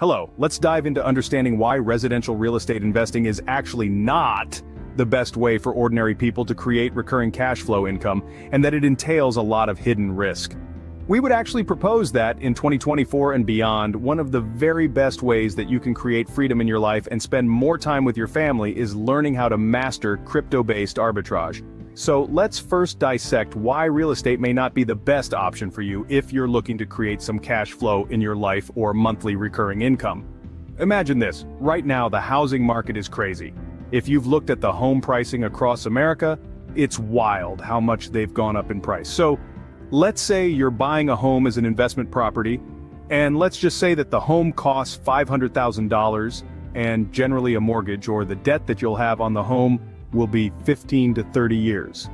Hello, let's dive into understanding why residential real estate investing is actually not the best way for ordinary people to create recurring cash flow income, and that it entails a lot of hidden risk. We would actually propose that in 2024 and beyond, one of the very best ways that you can create freedom in your life and spend more time with your family is learning how to master crypto-based arbitrage. So let's first dissect why real estate may not be the best option for you if you're looking to create some cash flow in your life or monthly recurring income. Imagine this, right now the housing market is crazy. If you've looked at the home pricing across America, it's wild how much they've gone up in price. So let's say you're buying a home as an investment property, and let's just say that the home costs $500,000, and generally a mortgage or the debt that you'll have on the home will be 15 to 30 years.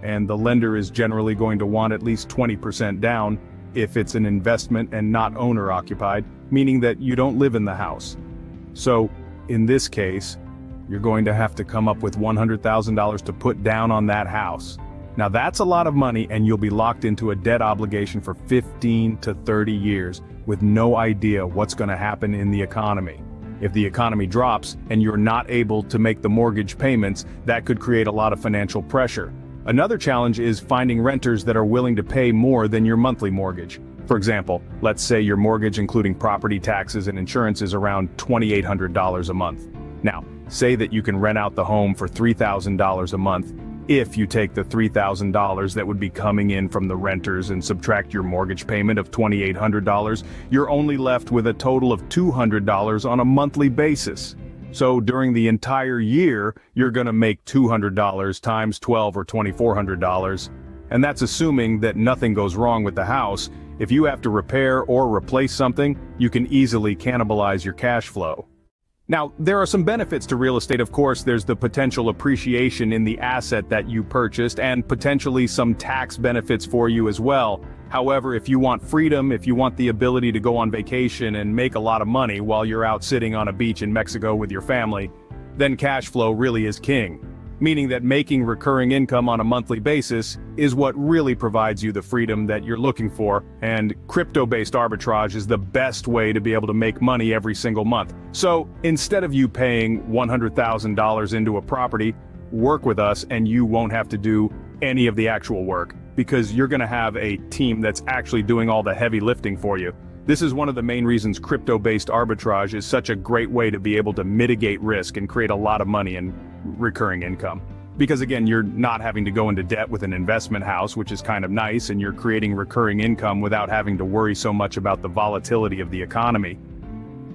And the lender is generally going to want at least 20% down if it's an investment and not owner occupied, meaning that you don't live in the house. So in this case, you're going to have to come up with $100,000 to put down on that house. Now that's a lot of money, and you'll be locked into a debt obligation for 15 to 30 years with no idea what's going to happen in the economy. If the economy drops and you're not able to make the mortgage payments, that could create a lot of financial pressure. Another challenge is finding renters that are willing to pay more than your monthly mortgage. For example, let's say your mortgage including property taxes and insurance is around $2,800 a month. Now, say that you can rent out the home for $3,000 a month. If you take the $3,000 that would be coming in from the renters and subtract your mortgage payment of $2,800, you're only left with a total of $200 on a monthly basis. So during the entire year, you're going to make $200 times 12 or $2,400. And that's assuming that nothing goes wrong with the house. If you have to repair or replace something, you can easily cannibalize your cash flow. Now, there are some benefits to real estate. Of course, there's the potential appreciation in the asset that you purchased and potentially some tax benefits for you as well. However, if you want freedom, if you want the ability to go on vacation and make a lot of money while you're out sitting on a beach in Mexico with your family, then cash flow really is king. Meaning that making recurring income on a monthly basis is what really provides you the freedom that you're looking for, and crypto-based arbitrage is the best way to be able to make money every single month. So instead of you paying $100,000 into a property, work with us and you won't have to do any of the actual work, because you're going to have a team that's actually doing all the heavy lifting for you. This is one of the main reasons crypto-based arbitrage is such a great way to be able to mitigate risk and create a lot of money in recurring income. Because again, you're not having to go into debt with an investment house, which is kind of nice, and you're creating recurring income without having to worry so much about the volatility of the economy.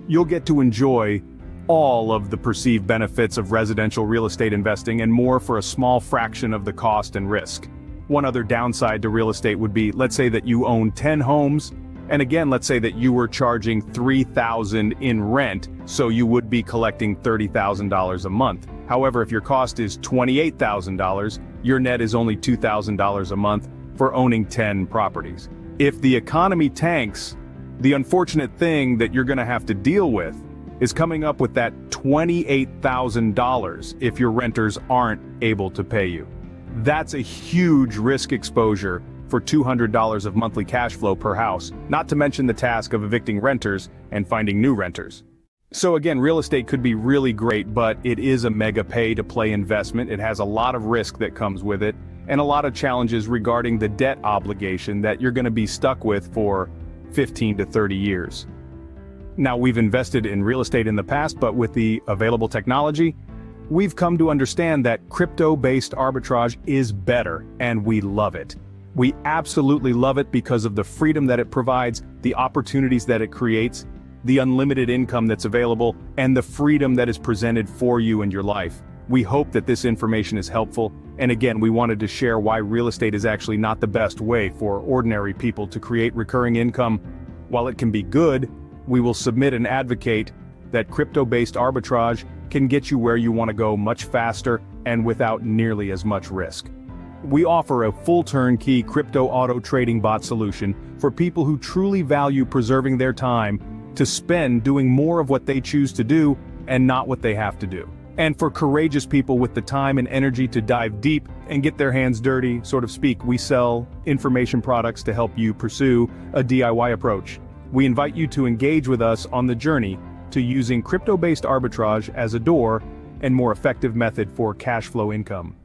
You'll get to enjoy all of the perceived benefits of residential real estate investing and more for a small fraction of the cost and risk. One other downside to real estate would be, let's say that you own 10 homes, and again, let's say that you were charging $3,000 in rent, so you would be collecting $30,000 a month. However, if your cost is $28,000, your net is only $2,000 a month for owning 10 properties. If the economy tanks, the unfortunate thing that you're going to have to deal with is coming up with that $28,000 if your renters aren't able to pay you. That's a huge risk exposure for $200 of monthly cash flow per house, not to mention the task of evicting renters and finding new renters. So again, real estate could be really great, but it is a mega pay-to-play investment. It has a lot of risk that comes with it, and a lot of challenges regarding the debt obligation that you're going to be stuck with for 15 to 30 years. Now, we've invested in real estate in the past, but with the available technology, we've come to understand that crypto-based arbitrage is better, and we love it. We absolutely love it because of the freedom that it provides, the opportunities that it creates, the unlimited income that's available, and the freedom that is presented for you in your life. We hope that this information is helpful, and again, we wanted to share why real estate is actually not the best way for ordinary people to create recurring income. While it can be good, we will submit and advocate that crypto-based arbitrage can get you where you want to go much faster and without nearly as much risk. We offer a full turnkey crypto auto trading bot solution for people who truly value preserving their time to spend doing more of what they choose to do and not what they have to do. And for courageous people with the time and energy to dive deep and get their hands dirty, so to speak, we sell information products to help you pursue a DIY approach. We invite you to engage with us on the journey to using crypto-based arbitrage as a door and more effective method for cash flow income.